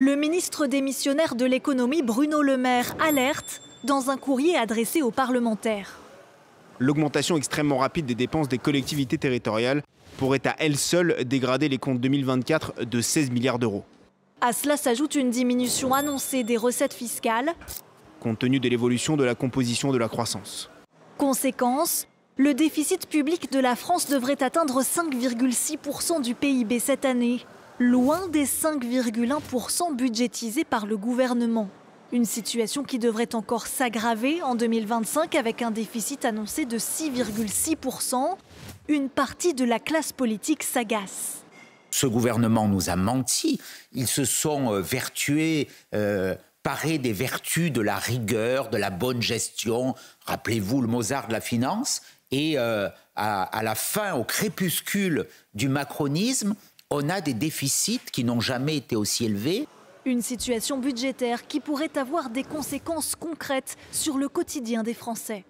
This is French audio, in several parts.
Le ministre démissionnaire de l'économie, Bruno Le Maire, alerte dans un courrier adressé aux parlementaires. L'augmentation extrêmement rapide des dépenses des collectivités territoriales pourrait à elle seule dégrader les comptes 2024 de 16 milliards d'euros. À cela s'ajoute une diminution annoncée des recettes fiscales, compte tenu de l'évolution de la composition de la croissance. Conséquence, le déficit public de la France devrait atteindre 5,6% du PIB cette année, loin des 5,1% budgétisés par le gouvernement. Une situation qui devrait encore s'aggraver en 2025 avec un déficit annoncé de 6,6%. Une partie de la classe politique s'agace. Ce gouvernement nous a menti. Ils se sont vertués, parés des vertus de la rigueur, de la bonne gestion. Rappelez-vous le Mozart de la finance. Et à la fin, au crépuscule du macronisme, on a des déficits qui n'ont jamais été aussi élevés. Une situation budgétaire qui pourrait avoir des conséquences concrètes sur le quotidien des Français.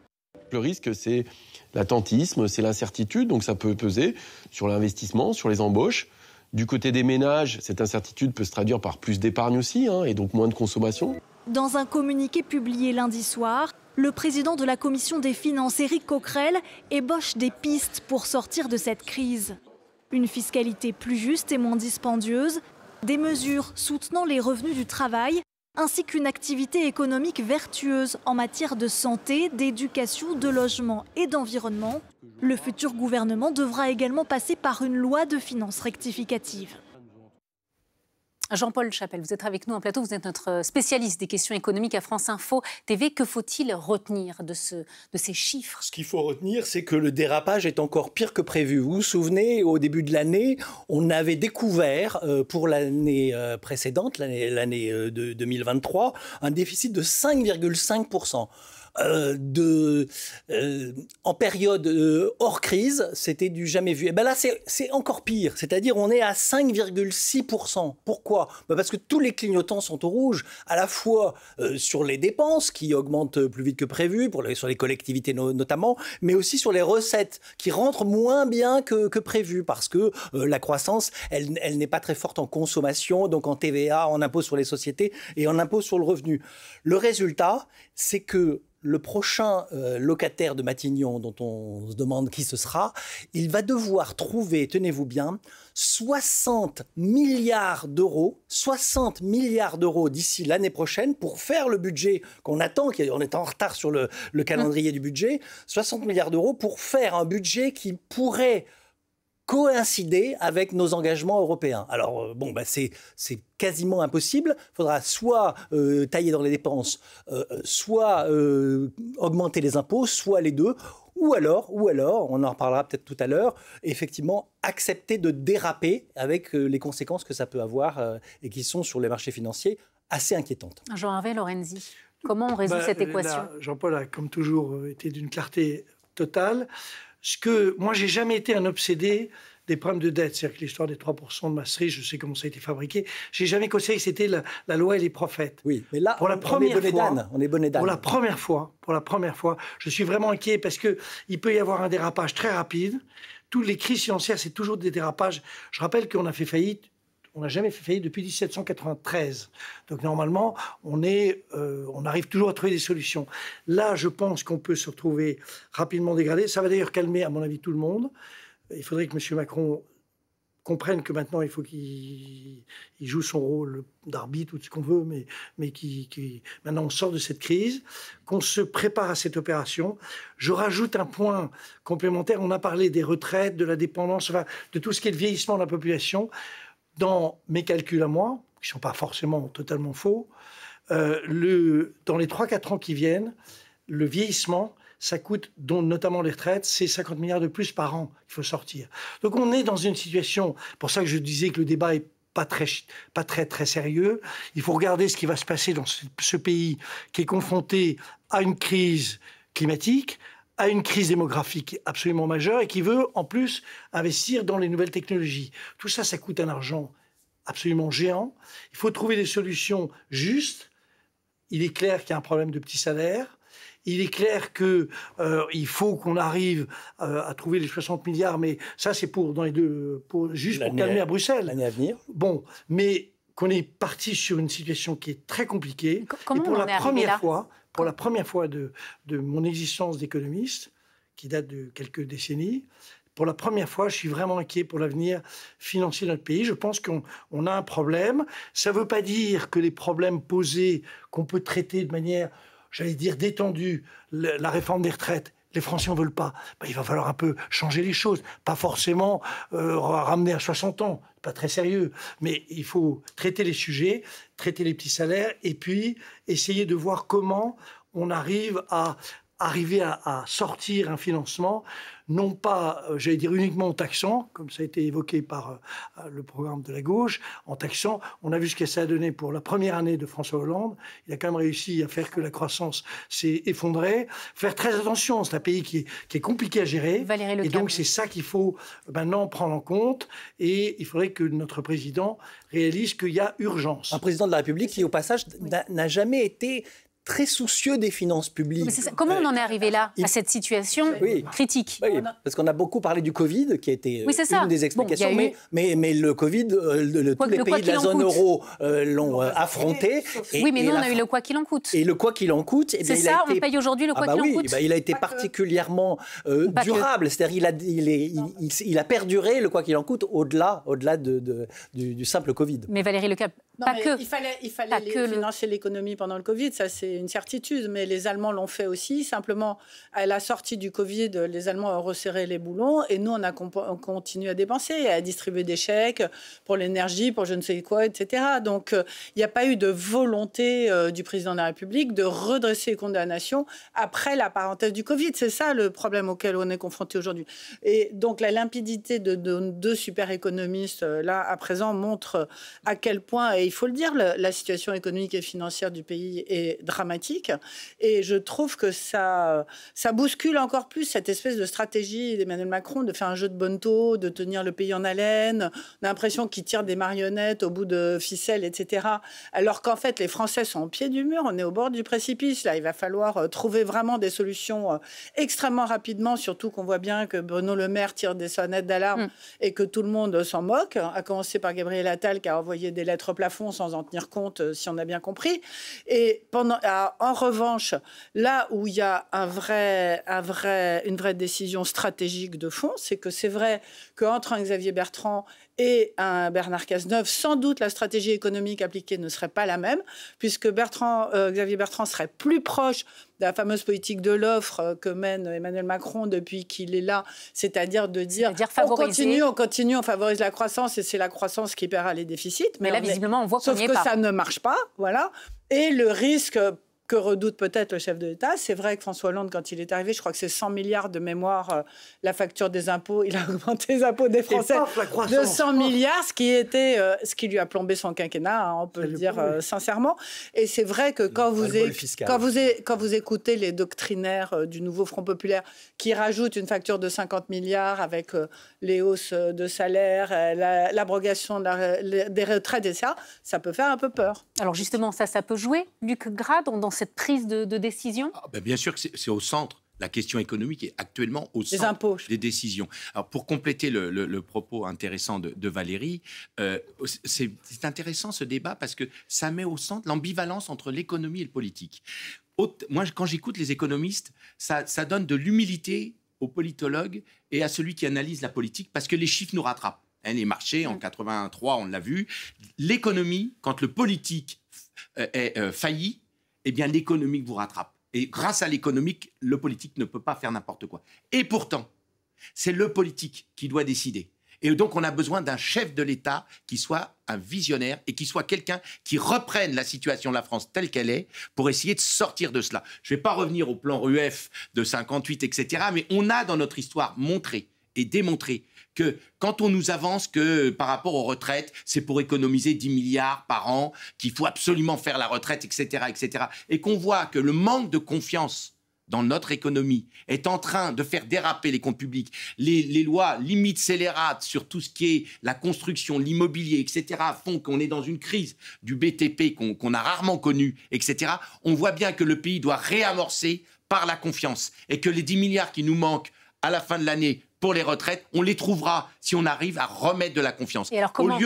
Le risque, c'est l'attentisme, c'est l'incertitude, donc ça peut peser sur l'investissement, sur les embauches. Du côté des ménages, cette incertitude peut se traduire par plus d'épargne aussi, et donc moins de consommation. Dans un communiqué publié lundi soir, le président de la Commission des finances, Éric Coquerel, ébauche des pistes pour sortir de cette crise. Une fiscalité plus juste et moins dispendieuse, des mesures soutenant les revenus du travail, ainsi qu'une activité économique vertueuse en matière de santé, d'éducation, de logement et d'environnement. Le futur gouvernement devra également passer par une loi de finances rectificative. Jean-Paul Chapelle, vous êtes avec nous en plateau, vous êtes notre spécialiste des questions économiques à France Info TV. Que faut-il retenir de ces chiffres? Ce qu'il faut retenir, c'est que le dérapage est encore pire que prévu. Vous vous souvenez, au début de l'année, on avait découvert pour l'année précédente, l'année de 2023, un déficit de 5,5%. En période hors crise, c'était du jamais vu. Et ben là, c'est encore pire. C'est-à-dire, on est à 5,6%. Pourquoi? Parce que tous les clignotants sont au rouge, à la fois sur les dépenses qui augmentent plus vite que prévu, sur les collectivités notamment, mais aussi sur les recettes qui rentrent moins bien que prévu parce que la croissance, elle n'est pas très forte en consommation, donc en TVA, en impôt sur les sociétés et en impôt sur le revenu. Le résultat, c'est que le prochain locataire de Matignon, dont on se demande qui ce sera, il va devoir trouver, tenez-vous bien, 60 milliards d'euros d'ici l'année prochaine pour faire le budget qu'on attend, on est en retard sur le calendrier du budget, 60 milliards d'euros pour faire un budget qui pourrait coïncider avec nos engagements européens. Alors, c'est quasiment impossible. Il faudra soit tailler dans les dépenses, soit augmenter les impôts, soit les deux, ou alors, on en reparlera peut-être tout à l'heure, effectivement, accepter de déraper avec les conséquences que ça peut avoir et qui sont sur les marchés financiers assez inquiétantes. Jean-Hervé Lorenzi, comment on résout cette équation? Là, Jean-Paul a, comme toujours, été d'une clarté totale. Moi, j'ai jamais été un obsédé des problèmes de dette. C'est-à-dire que l'histoire des 3% de Maastricht, je sais comment ça a été fabriqué. J'ai jamais considéré que c'était la loi et les prophètes. Oui, mais là, on est bonnet d'âne. Pour la première fois, je suis vraiment inquiet parce qu'il peut y avoir un dérapage très rapide. Toutes les crises financières, c'est toujours des dérapages. Je rappelle qu'on a fait faillite. On n'a jamais fait faillite depuis 1793. Donc normalement, on arrive toujours à trouver des solutions. Là, je pense qu'on peut se retrouver rapidement dégradé. Ça va d'ailleurs calmer, à mon avis, tout le monde. Il faudrait que M. Macron comprenne que maintenant, il faut qu'il joue son rôle d'arbitre ou de ce qu'on veut, mais maintenant, on sort de cette crise, qu'on se prépare à cette opération. Je rajoute un point complémentaire. On a parlé des retraites, de la dépendance, enfin, de tout ce qui est le vieillissement de la population. Dans mes calculs à moi, qui ne sont pas forcément totalement faux, dans les 3-4 ans qui viennent, le vieillissement, ça coûte, dont notamment les retraites, c'est 50 milliards de plus par an qu'il faut sortir. Donc on est dans une situation, pour ça que je disais que le débat est pas très sérieux. Il faut regarder ce qui va se passer dans ce pays qui est confronté à une crise climatique, à une crise démographique absolument majeure et qui veut en plus investir dans les nouvelles technologies. Tout ça, ça coûte un argent absolument géant. Il faut trouver des solutions justes. Il est clair qu'il y a un problème de petits salaires. Il est clair qu'il faut qu'on arrive à trouver les 60 milliards, mais ça c'est juste pour calmer à Bruxelles. L'année à venir. Bon, mais qu'on est parti sur une situation qui est très compliquée. Comment et pour on en est arrivé là ? Pour la première fois de mon existence d'économiste, qui date de quelques décennies, pour la première fois, je suis vraiment inquiet pour l'avenir financier de notre pays. Je pense qu'on a un problème. Ça ne veut pas dire que les problèmes posés, qu'on peut traiter de manière, j'allais dire, détendue, la réforme des retraites, les Français n'en veulent pas. Il va falloir un peu changer les choses. Pas forcément ramener à 60 ans, pas très sérieux. Mais il faut traiter les sujets, traiter les petits salaires et puis essayer de voir comment on arrive à sortir un financement, non pas, j'allais dire, uniquement en taxant, comme ça a été évoqué par le programme de la gauche, en taxant. On a vu ce que ça a donné pour la première année de François Hollande. Il a quand même réussi à faire que la croissance s'est effondrée. Faire très attention, c'est un pays qui est compliqué à gérer. Et donc, c'est ça qu'il faut maintenant prendre en compte. Et il faudrait que notre président réalise qu'il y a urgence. Un président de la République qui, au passage, n'a jamais été très soucieux des finances publiques. Comment on en est arrivé là, à cette situation critique ? Oui, parce qu'on a beaucoup parlé du Covid, qui a été une des explications, mais le Covid, tous les pays de la zone euro l'ont affronté. Oui, mais nous, on a eu le quoi qu'il en coûte. Et le quoi qu'il en coûte... C'est ça, on paye aujourd'hui le quoi qu'il en coûte. Il a été particulièrement durable, c'est-à-dire il a perduré le quoi qu'il en coûte au-delà du simple Covid. Mais Valérie Leclerc, il fallait financer l'économie pendant le Covid, ça c'est une certitude, mais les Allemands l'ont fait aussi. Simplement, à la sortie du Covid, les Allemands ont resserré les boulons et nous, on continue à dépenser, à distribuer des chèques pour l'énergie, pour je ne sais quoi, etc. Donc, il n'y a pas eu de volonté du président de la République de redresser les comptes de la nation après la parenthèse du Covid. C'est ça le problème auquel on est confronté aujourd'hui. Et donc, la limpidité de deux super économistes, là, à présent, montre à quel point, et il faut le dire, la situation économique et financière du pays est dramatique. Et je trouve que ça bouscule encore plus cette espèce de stratégie d'Emmanuel Macron de faire un jeu de bonneteau, de tenir le pays en haleine. On a l'impression qu'il tire des marionnettes au bout de ficelles, etc. Alors qu'en fait, les Français sont au pied du mur. On est au bord du précipice. Là, il va falloir trouver vraiment des solutions extrêmement rapidement, surtout qu'on voit bien que Bruno Le Maire tire des sonnettes d'alarme et que tout le monde s'en moque, à commencer par Gabriel Attal qui a envoyé des lettres au plafond sans en tenir compte, si on a bien compris. Et en revanche, là où il y a une vraie décision stratégique de fond, c'est que c'est vrai qu'entre un Xavier Bertrand et un Bernard Cazeneuve, sans doute la stratégie économique appliquée ne serait pas la même, puisque Xavier Bertrand serait plus proche de la fameuse politique de l'offre que mène Emmanuel Macron depuis qu'il est là, c'est-à-dire de dire on continue, on favorise la croissance et c'est la croissance qui paiera les déficits. Mais là, visiblement, on voit qu'on n'y est pas. Sauf que ça ne marche pas, voilà. Et le risque que redoute peut-être le chef de l'État, c'est vrai que François Hollande, quand il est arrivé, je crois que c'est 100 milliards de mémoire, la facture des impôts, il a augmenté les impôts des Français de 100 milliards, ce qui lui a plombé son quinquennat, hein, on peut le dire sincèrement. Et c'est vrai que quand vous écoutez les doctrinaires du nouveau Front populaire qui rajoutent une facture de 50 milliards avec les hausses de salaire, l'abrogation des retraites et ça peut faire un peu peur. Alors justement, ça peut jouer, Luc Gras, dans cette prise de décision ? Bien sûr que c'est au centre. La question économique est actuellement au centre des décisions. Alors, pour compléter le propos intéressant de Valérie, c'est intéressant ce débat parce que ça met au centre l'ambivalence entre l'économie et le politique. Moi, quand j'écoute les économistes, ça donne de l'humilité aux politologues et à celui qui analyse la politique parce que les chiffres nous rattrapent. Les marchés, en 83, on l'a vu. L'économie, quand le politique est failli, eh bien, l'économique vous rattrape. Et grâce à l'économique, le politique ne peut pas faire n'importe quoi. Et pourtant, c'est le politique qui doit décider. Et donc, on a besoin d'un chef de l'État qui soit un visionnaire et qui soit quelqu'un qui reprenne la situation de la France telle qu'elle est pour essayer de sortir de cela. Je ne vais pas revenir au plan RUEF de 58, etc. Mais on a dans notre histoire montré et démontré que quand on nous avance que par rapport aux retraites, c'est pour économiser 10 milliards par an, qu'il faut absolument faire la retraite, etc., etc., et qu'on voit que le manque de confiance dans notre économie est en train de faire déraper les comptes publics, les lois limites scélérates sur tout ce qui est la construction, l'immobilier, etc., font qu'on est dans une crise du BTP qu'on a rarement connue, etc., on voit bien que le pays doit réamorcer par la confiance et que les 10 milliards qui nous manquent à la fin de l'année pour les retraites, on les trouvera si on arrive à remettre de la confiance. Et alors, comment...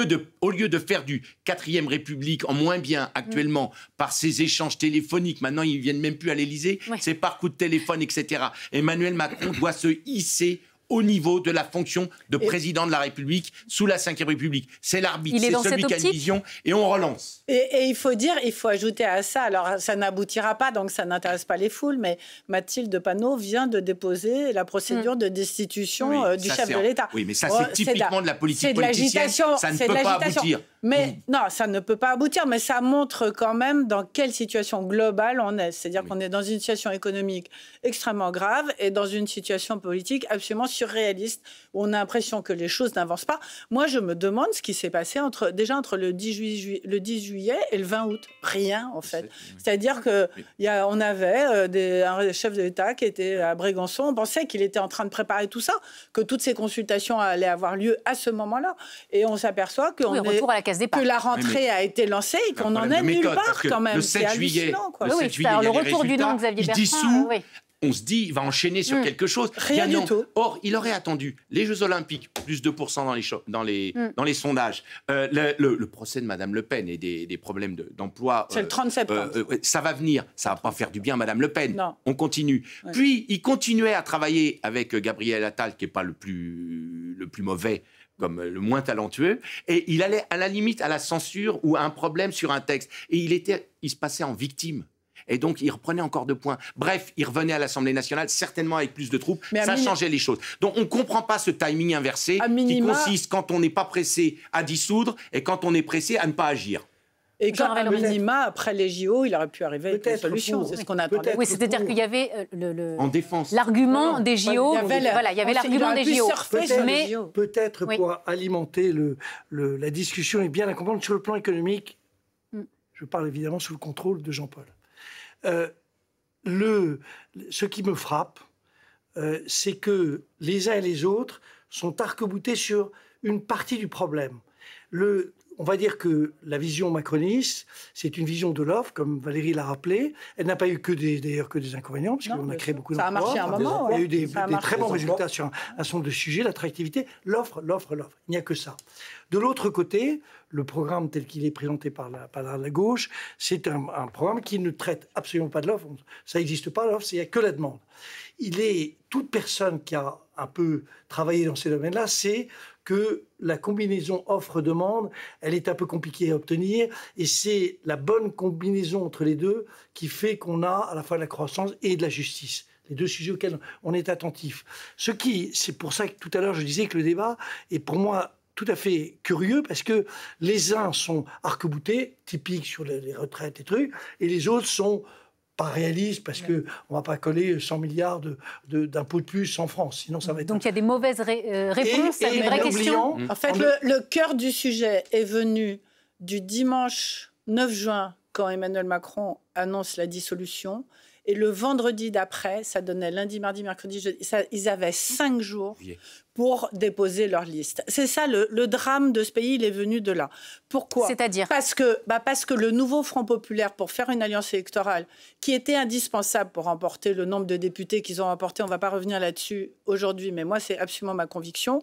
au lieu de faire du 4e République en moins bien actuellement par ces échanges téléphoniques, maintenant ils ne viennent même plus à l'Élysée, c'est par coup de téléphone, etc. Emmanuel Macron doit se hisser au niveau de la fonction de président de la République sous la Ve République. C'est l'arbitre, c'est celui qui a une vision et on relance. Et il faut ajouter à ça, alors ça n'aboutira pas, donc ça n'intéresse pas les foules, mais Mathilde Panot vient de déposer la procédure de destitution du chef de l'État. Oui, mais ça c'est typiquement de la politique politicienne, ça ne peut pas aboutir. Mais non, ça ne peut pas aboutir, mais ça montre quand même dans quelle situation globale on est. C'est-à-dire qu'on est dans une situation économique extrêmement grave et dans une situation politique absolument surréaliste, où on a l'impression que les choses n'avancent pas. Moi, je me demande ce qui s'est passé entre le 10 juillet et le 20 août. Rien, en fait. C'est-à-dire qu'on avait un chef de l'État qui était à Brégançon. On pensait qu'il était en train de préparer tout ça, que toutes ces consultations allaient avoir lieu à ce moment-là. Et on s'aperçoit que la rentrée a été lancée et qu'on n'en est nulle part quand même. Le 7 juillet, le retour du nom de Xavier Bertrand, on se dit, il va enchaîner sur quelque chose. Rien du tout. Or, il aurait attendu les Jeux Olympiques, plus 2% dans les sondages, le procès de Mme Le Pen et des problèmes d'emploi. C'est le 30 septembre. Ça va venir. Ça ne va pas faire du bien à Mme Le Pen. Non. On continue. Ouais. Puis, il continuait à travailler avec Gabriel Attal, qui n'est pas le plus mauvais, comme le moins talentueux, et il allait à la limite à la censure ou à un problème sur un texte. Et il se passait en victime. Et donc, il reprenait encore 2 points. Bref, il revenait à l'Assemblée nationale, certainement avec plus de troupes. Ça changeait les choses. Donc, on ne comprend pas ce timing inversé qui consiste, quand on n'est pas pressé, à dissoudre et quand on est pressé, à ne pas agir. Et quand, à minima, après les JO, il aurait pu arriver avec une solution. C'est ce qu'on attendait. Oui, c'est-à-dire qu'il y avait en défense. L'argument des JO. Il y avait l'argument des JO. Peut-être pour alimenter la discussion et bien la comprendre sur le plan économique, je parle évidemment sous le contrôle de Jean-Paul. Ce qui me frappe, c'est que les uns et les autres sont arc-boutés sur une partie du problème. On va dire que la vision macroniste, c'est une vision de l'offre, comme Valérie l'a rappelé. Elle n'a pas eu d'ailleurs que des inconvénients, parce qu'on a créé beaucoup d'emplois. Ça a marché à un moment. Il y a eu des très bons résultats sur un certain nombre de sujets, l'attractivité, l'offre. Il n'y a que ça. De l'autre côté, le programme tel qu'il est présenté par la gauche, c'est un programme qui ne traite absolument pas de l'offre. Ça n'existe pas, l'offre, il n'y a que la demande. Toute personne qui a un peu travaillé dans ces domaines-là, c'est que la combinaison offre-demande, elle est un peu compliquée à obtenir, et c'est la bonne combinaison entre les deux qui fait qu'on a à la fois de la croissance et de la justice. Les deux sujets auxquels on est attentif. C'est pour ça que tout à l'heure je disais que le débat est pour moi tout à fait curieux, parce que les uns sont arc-boutés, typiques sur les retraites et trucs, et les autres sont pas réaliste, parce qu'on ne va pas coller 100 milliards d'impôts de plus en France, sinon ça va être... Donc il y a des mauvaises réponses à des vraies questions. En fait, le cœur du sujet est venu du dimanche 9 juin, quand Emmanuel Macron annonce la dissolution, et le vendredi d'après, ça donnait lundi, mardi, mercredi, jeudi, ils avaient 5 jours pour déposer leur liste. C'est ça, le drame de ce pays, il est venu de là. Pourquoi ? C'est-à-dire ? Parce que le nouveau Front populaire, pour faire une alliance électorale, qui était indispensable pour remporter le nombre de députés qu'ils ont remporté, on ne va pas revenir là-dessus aujourd'hui, mais moi, c'est absolument ma conviction,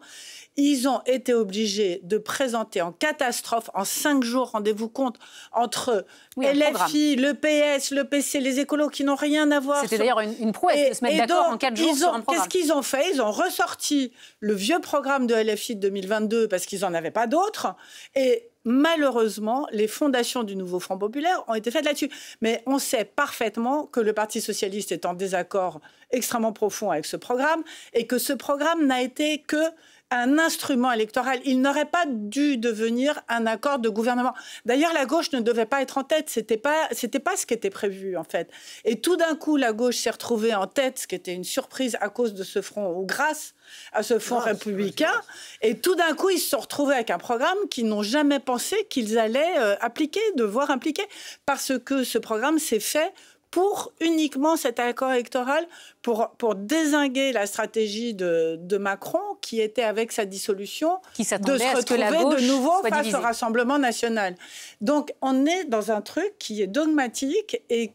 ils ont été obligés de présenter en catastrophe, en 5 jours, rendez-vous compte, entre LFI, le PS, le PC, les écolos, qui n'ont rien à voir. C'était d'ailleurs une prouesse de se mettre d'accord en 4 jours sur un programme. Qu'est-ce qu'ils ont fait ? Ils ont ressorti le vieux programme de LFI de 2022 parce qu'ils n'en avaient pas d'autres. Et malheureusement, les fondations du nouveau Front populaire ont été faites là-dessus. Mais on sait parfaitement que le Parti socialiste est en désaccord extrêmement profond avec ce programme et que ce programme n'a été que un instrument électoral. Il n'aurait pas dû devenir un accord de gouvernement. D'ailleurs, la gauche ne devait pas être en tête. C'était pas ce qui était prévu, en fait. Et tout d'un coup, la gauche s'est retrouvée en tête, ce qui était une surprise à cause de ce front, ou grâce à ce front républicain. Et tout d'un coup, ils se sont retrouvés avec un programme qu'ils n'ont jamais pensé qu'ils allaient devoir impliquer. Parce que ce programme s'est fait pour uniquement cet accord électoral, pour dézinguer la stratégie de Macron, qui était avec sa dissolution, de se retrouver de nouveau face au Rassemblement national. Donc on est dans un truc qui est dogmatique et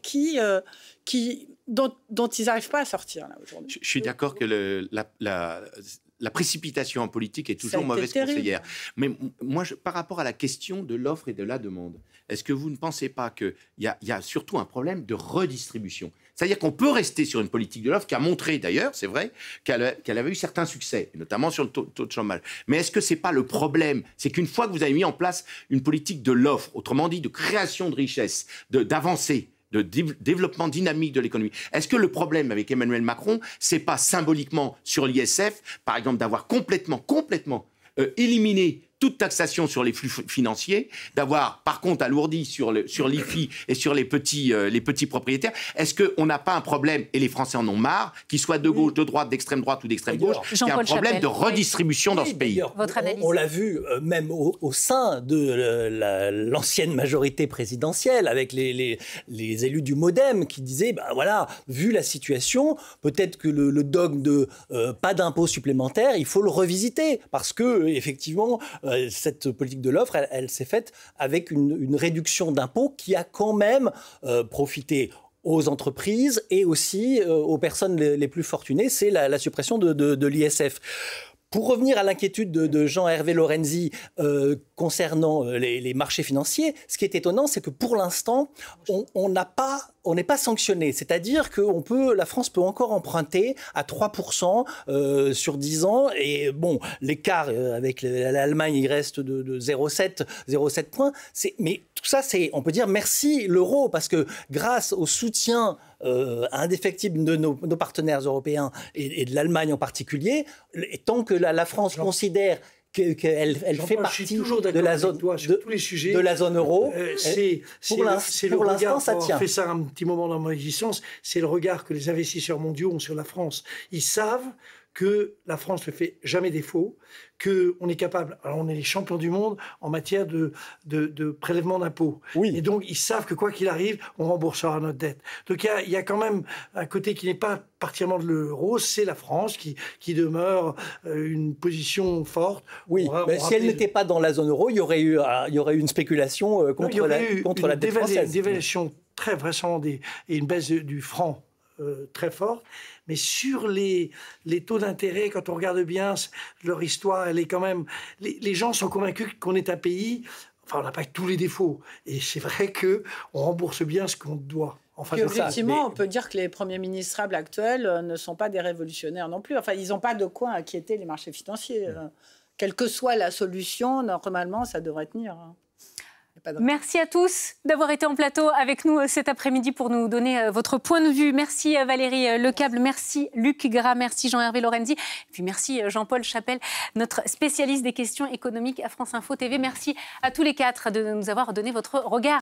dont ils n'arrivent pas à sortir là, aujourd'hui. Je suis d'accord que la précipitation en politique est toujours mauvaise conseillère. Mais moi, par rapport à la question de l'offre et de la demande, est-ce que vous ne pensez pas qu'il y a surtout un problème de redistribution ? C'est-à-dire qu'on peut rester sur une politique de l'offre qui a montré d'ailleurs, c'est vrai, qu'elle avait eu certains succès, notamment sur le taux de chômage. Mais est-ce que ce n'est pas le problème ? C'est qu'une fois que vous avez mis en place une politique de l'offre, autrement dit de création de richesses, d'avancée, de développement dynamique de l'économie. Est-ce que le problème avec Emmanuel Macron, c'est pas symboliquement sur l'ISF, par exemple, d'avoir complètement éliminé toute taxation sur les flux financiers, d'avoir par contre alourdi sur l'IFI et sur les petits propriétaires? Est-ce qu'on n'a pas un problème, et les Français en ont marre, qu'ils soient de gauche, de droite, d'extrême droite ou d'extrême gauche, il y a un problème de redistribution dans ce pays? Votre analyse. On l'a vu même au sein de l'ancienne majorité présidentielle, avec les élus du MoDem qui disaient, voilà, vu la situation, peut-être que le dogme de pas d'impôts supplémentaires, il faut le revisiter, parce que effectivement, cette politique de l'offre, elle s'est faite avec une réduction d'impôts qui a quand même profité aux entreprises et aussi aux personnes les plus fortunées. C'est la suppression de l'ISF. Pour revenir à l'inquiétude de Jean-Hervé Lorenzi concernant les marchés financiers, ce qui est étonnant, c'est que pour l'instant, on n'est pas sanctionné. C'est-à-dire que la France peut encore emprunter à 3% sur 10 ans. Et bon, l'écart avec l'Allemagne, il reste de 0,7 points. Mais tout ça, on peut dire merci l'euro, parce que grâce au soutien indéfectible de nos partenaires européens et de l'Allemagne en particulier, et tant que la France considère qu'elle fait partie de la zone de la zone euro, pour l'instant, ça tient. On fait ça un petit moment dans mon existence, c'est le regard que les investisseurs mondiaux ont sur la France. Ils savent que la France ne fait jamais défaut, qu'on est capable, alors on est les champions du monde en matière de prélèvement d'impôts. Oui. Et donc ils savent que quoi qu'il arrive, on remboursera notre dette. Donc il y a quand même un côté qui n'est pas particulièrement de l'euro, c'est la France qui demeure une position forte. Oui, mais si elle n'était pas dans la zone euro, il y aurait eu une spéculation contre la dette française. Une dévaluation très vraisemblable et une baisse du franc très forte. Mais sur les taux d'intérêt, quand on regarde bien leur histoire, elle est quand même... Les gens sont convaincus qu'on est un pays... Enfin, on n'a pas tous les défauts. Et c'est vrai qu'on rembourse bien ce qu'on doit. Enfin, effectivement, on peut dire que les premiers ministrables actuels ne sont pas des révolutionnaires non plus. Enfin, ils n'ont pas de quoi inquiéter les marchés financiers. Quelle que soit la solution, normalement, ça devrait tenir. Merci à tous d'avoir été en plateau avec nous cet après-midi pour nous donner votre point de vue. Merci Valérie Lecable, merci Luc Gras, merci Jean-Hervé Lorenzi, et puis merci Jean-Paul Chapelle, notre spécialiste des questions économiques à France Info TV. Merci à tous les quatre de nous avoir donné votre regard